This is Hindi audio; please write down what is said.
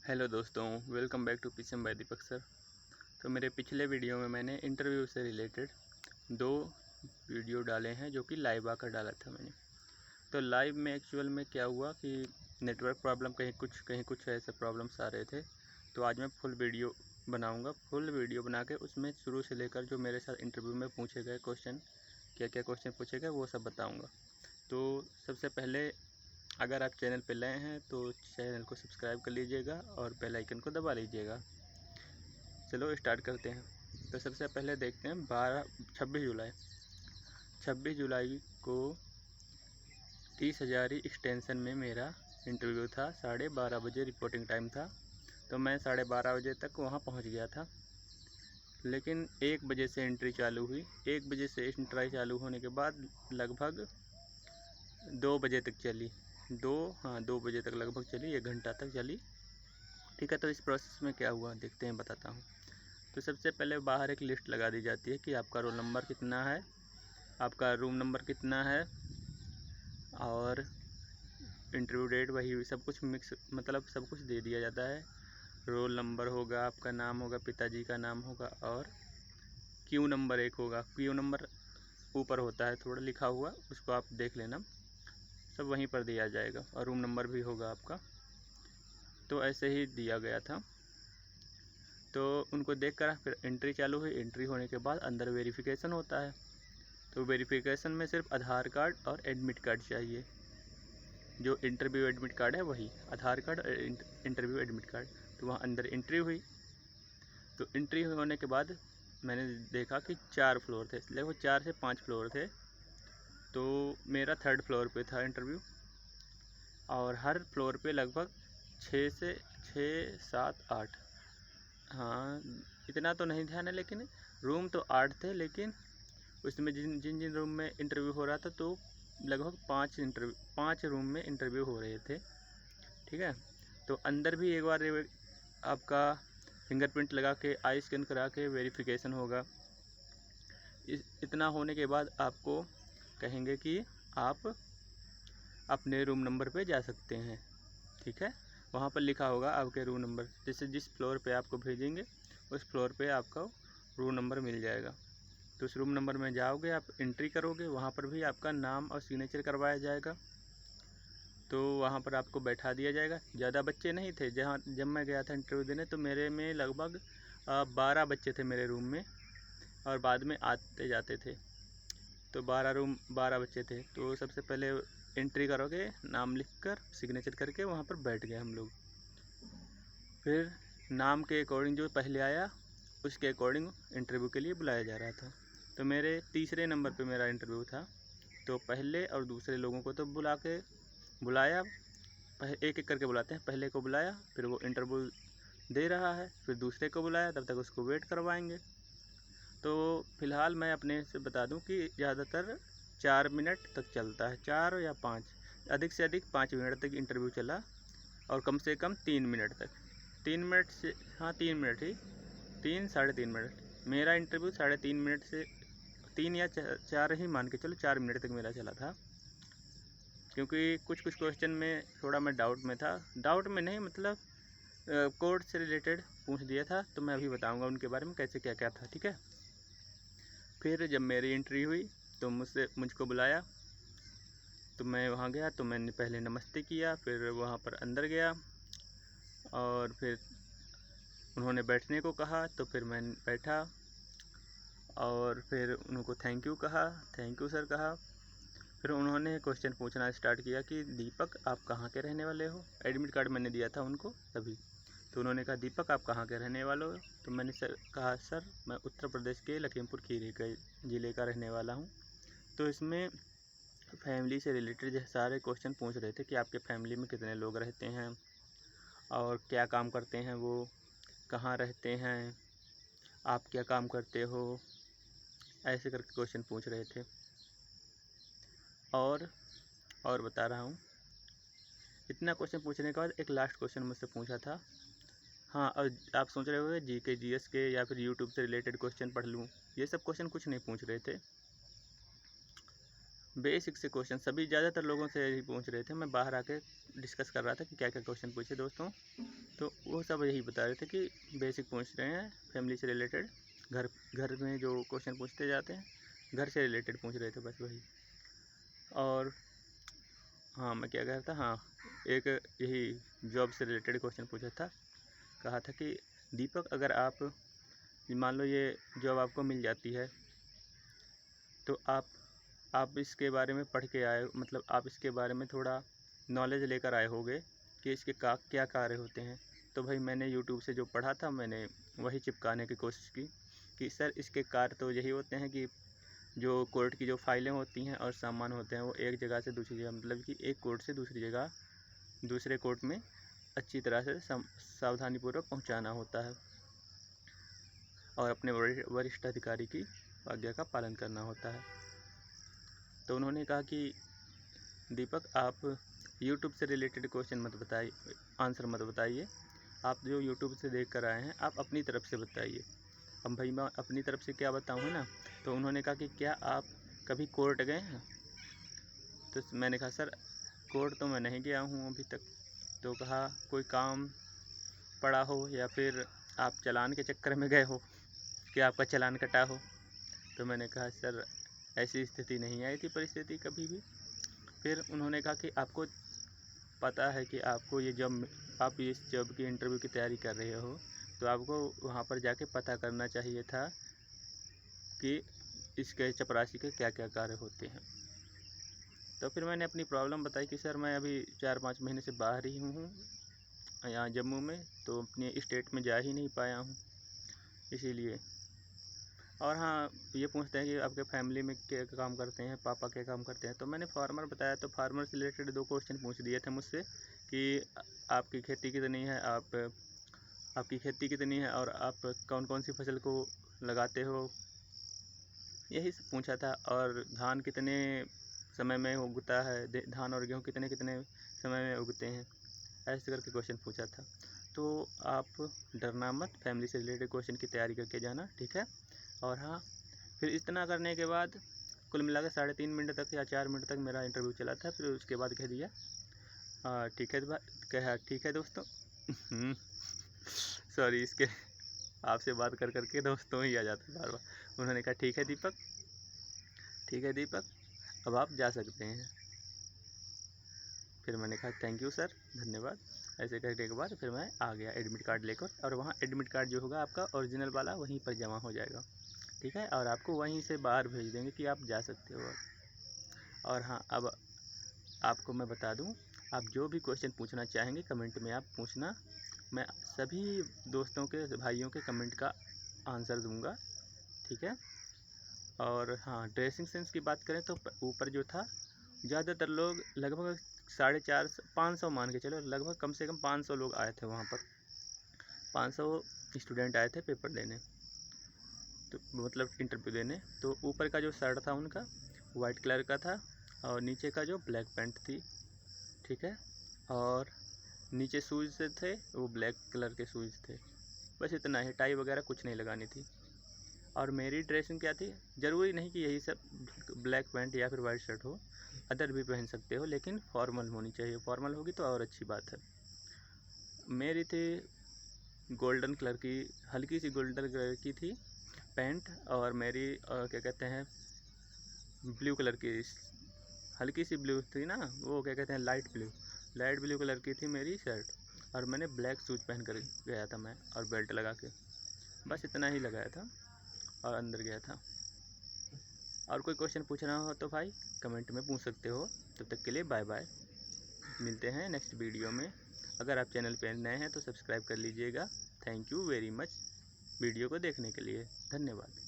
हेलो दोस्तों, welcome back to PCM by Deepak sir. तो मेरे पिछले वीडियो में मैंने इंटरव्यू से रिलेटेड 2 वीडियो डाले हैं जो कि लाइव आकर डाला था मैंने। तो लाइव में एक्चुअल में क्या हुआ कि नेटवर्क प्रॉब्लम कहीं कुछ ऐसे प्रॉब्लम्स आ रहे थे। तो आज मैं फुल वीडियो बनाऊंगा। फुल वीडियो बना के उसमें शुरू से लेकर जो मेरे साथ इंटरव्यू में पूछे गए क्वेश्चन, क्या क्या क्वेश्चन पूछे गए वो सब बताऊँगा। तो सबसे पहले, अगर आप चैनल पर नए हैं तो चैनल को सब्सक्राइब कर लीजिएगा और बेल आइकन को दबा लीजिएगा। चलो स्टार्ट करते हैं। तो सबसे पहले देखते हैं 26 जुलाई को 30 हज़ारी एक्सटेंशन में मेरा इंटरव्यू था। 12:30 बजे रिपोर्टिंग टाइम था। तो मैं 12:30 बजे तक वहाँ पहुँच गया था। लेकिन 1 बजे से एंट्री चालू हुई। 1 बजे से एंट्री चालू होने के बाद लगभग 2 बजे तक चली। 2 बजे तक लगभग चली, 1 घंटा तक चली। ठीक है, तो इस प्रोसेस में क्या हुआ देखते हैं, बताता हूँ। तो सबसे पहले बाहर एक लिस्ट लगा दी जाती है कि आपका रोल नंबर कितना है, आपका रूम नंबर कितना है, और इंटरव्यू डेट वही सब कुछ मिक्स, मतलब सब कुछ दे दिया जाता है। रोल नंबर होगा, आपका नाम होगा, पिताजी का नाम होगा, और क्यू नंबर 1 होगा। क्यू नंबर ऊपर होता है थोड़ा लिखा हुआ, उसको आप देख लेना, सब वहीं पर दिया जाएगा। और रूम नंबर भी होगा आपका। तो ऐसे ही दिया गया था। तो उनको देखकर फिर एंट्री चालू हुई। एंट्री होने के बाद अंदर वेरिफिकेशन होता है। तो वेरिफिकेशन में सिर्फ आधार कार्ड और एडमिट कार्ड चाहिए। जो इंटरव्यू एडमिट कार्ड है वही, आधार कार्ड और इंटरव्यू एडमिट कार्ड। तो वहाँ अंदर एंट्री हुई। तो एंट्री होने के बाद मैंने देखा कि 4 फ्लोर थे, लगभग 4 से 5 फ्लोर थे। तो मेरा 3rd फ्लोर पे था इंटरव्यू, और हर फ्लोर पे लगभग 6 से 6, 7, 8, हाँ इतना तो नहीं ध्यान है, लेकिन रूम तो 8 थे। लेकिन उसमें जिन जिन जिन रूम में इंटरव्यू हो रहा था, तो लगभग 5 रूम में इंटरव्यू हो रहे थे। ठीक है, तो अंदर भी एक बार आपका फिंगरप्रिंट लगा के, आई स्कैन करा के वेरिफिकेशन होगा। इतना होने के बाद आपको कहेंगे कि आप अपने रूम नंबर पे जा सकते हैं। ठीक है, वहाँ पर लिखा होगा आपके रूम नंबर, जैसे जिस फ्लोर पे आपको भेजेंगे उस फ्लोर पे आपका रूम नंबर मिल जाएगा। तो उस रूम नंबर में जाओगे, आप एंट्री करोगे, वहाँ पर भी आपका नाम और सिग्नेचर करवाया जाएगा। तो वहाँ पर आपको बैठा दिया जाएगा। ज़्यादा बच्चे नहीं थे। जब मैं गया था इंटरव्यू देने, तो मेरे में लगभग 12 बच्चे थे मेरे रूम में, और बाद में आते जाते थे। तो 12 बच्चे थे। तो सबसे पहले एंट्री करोगे, नाम लिखकर सिग्नेचर करके वहाँ पर बैठ गए हम लोग। फिर नाम के अकॉर्डिंग जो पहले आया उसके अकॉर्डिंग इंटरव्यू के लिए बुलाया जा रहा था। तो मेरे तीसरे नंबर पे मेरा इंटरव्यू था। तो पहले और दूसरे लोगों को तो बुलाया, एक एक करके बुलाते हैं। पहले को बुलाया, फिर वो इंटरव्यू दे रहा है, फिर दूसरे को बुलाया, तब तक उसको वेट करवाएंगे। तो फ़िलहाल मैं अपने से बता दूं कि ज़्यादातर 4 मिनट तक चलता है, 4 या 5, अधिक से अधिक 5 मिनट तक इंटरव्यू चला, और कम से कम 3 मिनट तक। 3 मिनट से, हाँ 3 मिनट ही, 3 साढ़े 3 मिनट। मेरा इंटरव्यू 3.5 मिनट से 3 या 4 ही मान के चलो, 4 मिनट तक मेरा चला था। क्योंकि कुछ क्वेश्चन में थोड़ा मैं डाउट में था। डाउट में नहीं, मतलब कोड से रिलेटेड पूछ दिया था। तो मैं अभी बताऊंगा उनके बारे में कैसे क्या क्या था। ठीक है, फिर जब मेरी एंट्री हुई तो मुझको बुलाया। तो मैं वहाँ गया, तो मैंने पहले नमस्ते किया, फिर वहाँ पर अंदर गया, और फिर उन्होंने बैठने को कहा। तो फिर मैं बैठा, और फिर उनको थैंक यू कहा, थैंक यू सर कहा। फिर उन्होंने क्वेश्चन पूछना स्टार्ट किया कि दीपक आप कहाँ के रहने वाले हो। एडमिट कार्ड मैंने दिया था उनको तभी। तो उन्होंने कहा दीपक आप कहाँ के रहने वाले हो। तो मैंने कहा सर मैं उत्तर प्रदेश के लखीमपुर खीरी के ज़िले का रहने वाला हूँ। तो इसमें फैमिली से रिलेटेड सारे क्वेश्चन पूछ रहे थे कि आपके फैमिली में कितने लोग रहते हैं, और क्या काम करते हैं, वो कहाँ रहते हैं, आप क्या काम करते हो, ऐसे करके क्वेश्चन पूछ रहे थे। और बता रहा हूँ, इतना क्वेश्चन पूछने के बाद एक लास्ट क्वेश्चन मुझसे पूछा था। हाँ, और आप सोच रहे होंगे जीके जीएस के या फिर यूट्यूब से रिलेटेड क्वेश्चन पढ़ लूँ। ये सब क्वेश्चन कुछ नहीं पूछ रहे थे। बेसिक से क्वेश्चन सभी ज़्यादातर लोगों से यही पूछ रहे थे। मैं बाहर आके डिस्कस कर रहा था कि क्या क्या क्वेश्चन पूछे दोस्तों। तो वो सब यही बता रहे थे कि बेसिक पूछ रहे हैं फैमिली से रिलेटेड, घर में जो क्वेश्चन पूछते जाते हैं घर से रिलेटेड पूछ रहे थे, बस वही। और हाँ, मैं क्या कह रहा था, हाँ, एक यही जॉब से रिलेटेड क्वेश्चन पूछा था। कहा था कि दीपक, अगर आप मान लो ये जॉब आपको मिल जाती है तो आप इसके बारे में पढ़ के आए, मतलब आप इसके बारे में थोड़ा नॉलेज लेकर आए होगे कि इसके क्या कार्य होते हैं। तो भाई मैंने यूट्यूब से जो पढ़ा था मैंने वही चिपकाने की कोशिश की कि सर इसके कार्य तो यही होते हैं कि जो कोर्ट की जो फाइलें होती हैं और सामान होते हैं वो एक जगह से दूसरी जगह, मतलब कि एक कोर्ट से दूसरी जगह दूसरे कोर्ट में अच्छी तरह से सावधानीपूर्वक पहुंचाना होता है और अपने वरिष्ठ अधिकारी की आज्ञा का पालन करना होता है। तो उन्होंने कहा कि दीपक, आप यूट्यूब से रिलेटेड क्वेश्चन मत बताइए, आंसर मत बताइए, आप जो यूट्यूब से देख कर आए हैं आप अपनी तरफ से बताइए। अब भाई मैं अपनी तरफ से क्या बताऊँ ना, तो उन्होंने कहा कि क्या आप कभी कोर्ट गए हैं? तो मैंने कहा सर कोर्ट तो मैं नहीं गया हूँ अभी तक। तो कहा कोई काम पड़ा हो या फिर आप चालान के चक्कर में गए हो कि आपका चालान कटा हो। तो मैंने कहा सर ऐसी स्थिति नहीं आई थी परिस्थिति कभी भी। फिर उन्होंने कहा कि आपको पता है कि आपको ये जब आप इस जॉब की इंटरव्यू की तैयारी कर रहे हो तो आपको वहाँ पर जाके पता करना चाहिए था कि इसके चपरासी के क्या क्या कार्य होते हैं। तो फिर मैंने अपनी प्रॉब्लम बताई कि सर मैं अभी 4-5 महीने से बाहर ही हूँ यहाँ जम्मू में, तो अपने स्टेट में जा ही नहीं पाया हूँ इसीलिए। और हाँ, ये पूछते हैं कि आपके फैमिली में क्या काम करते हैं, पापा क्या काम करते हैं। तो मैंने फार्मर बताया, तो फार्मर से रिलेटेड 2 क्वेश्चन पूछ दिए थे मुझसे कि आपकी खेती कितनी है, आपकी खेती कितनी है और आप कौन कौन सी फसल को लगाते हो, यही सब पूछा था। और धान कितने समय में उगता है, धान और गेहूँ कितने कितने समय में उगते हैं, ऐसे करके क्वेश्चन पूछा था। तो आप डरना मत, फैमिली से रिलेटेड क्वेश्चन की तैयारी करके जाना, ठीक है। और हाँ, फिर इतना करने के बाद कुल मिलाकर 3.5 मिनट तक या 4 मिनट तक मेरा इंटरव्यू चला था। फिर उसके बाद कह दिया ठीक है, कहा ठीक है दोस्तों सॉरी, इसके आपसे बात कर करके दोस्तों ही आ जाते बार बार। उन्होंने कहा ठीक है दीपक, अब आप जा सकते हैं। फिर मैंने कहा थैंक यू सर, धन्यवाद। ऐसे करने के बाद फिर मैं आ गया एडमिट कार्ड लेकर, और वहाँ एडमिट कार्ड जो होगा आपका ओरिजिनल वाला वहीं पर जमा हो जाएगा, ठीक है। और आपको वहीं से बाहर भेज देंगे कि आप जा सकते हो। और हाँ, अब आपको मैं बता दूं, आप जो भी क्वेश्चन पूछना चाहेंगे कमेंट में आप पूछना, मैं सभी दोस्तों के भाइयों के कमेंट का आंसर दूंगा, ठीक है। और हाँ, ड्रेसिंग सेंस की बात करें तो ऊपर जो था ज़्यादातर लोग लगभग 450-500 मान के चलो, लगभग कम से कम 500 लोग आए थे वहाँ पर, 500 स्टूडेंट आए थे पेपर देने, तो मतलब इंटरव्यू देने। तो ऊपर का जो शर्ट था उनका वाइट कलर का था और नीचे का जो ब्लैक पैंट थी, ठीक है। और नीचे शूज़ थे वो ब्लैक कलर के शूज़ थे, बस इतना ही, टाई वगैरह कुछ नहीं लगानी थी। और मेरी ड्रेसिंग क्या थी, ज़रूरी नहीं कि यही सब ब्लैक पैंट या फिर वाइट शर्ट हो, अदर भी पहन सकते हो, लेकिन फॉर्मल होनी चाहिए, फॉर्मल होगी तो और अच्छी बात है। मेरी थी गोल्डन कलर की, हल्की सी गोल्डन कलर की थी पैंट, और मेरी क्या कहते हैं ब्लू कलर की, हल्की सी ब्लू थी ना, वो क्या कहते हैं लाइट ब्लू कलर की थी मेरी शर्ट। और मैंने ब्लैक शूज़ पहन कर गया था मैं, और बेल्ट लगा के, बस इतना ही लगाया था और अंदर गया था। और कोई क्वेश्चन पूछना हो तो भाई कमेंट में पूछ सकते हो। तब तक के लिए बाय बाय, मिलते हैं नेक्स्ट वीडियो में। अगर आप चैनल पर नए हैं तो सब्सक्राइब कर लीजिएगा। Thank you very much video को देखने के लिए, धन्यवाद।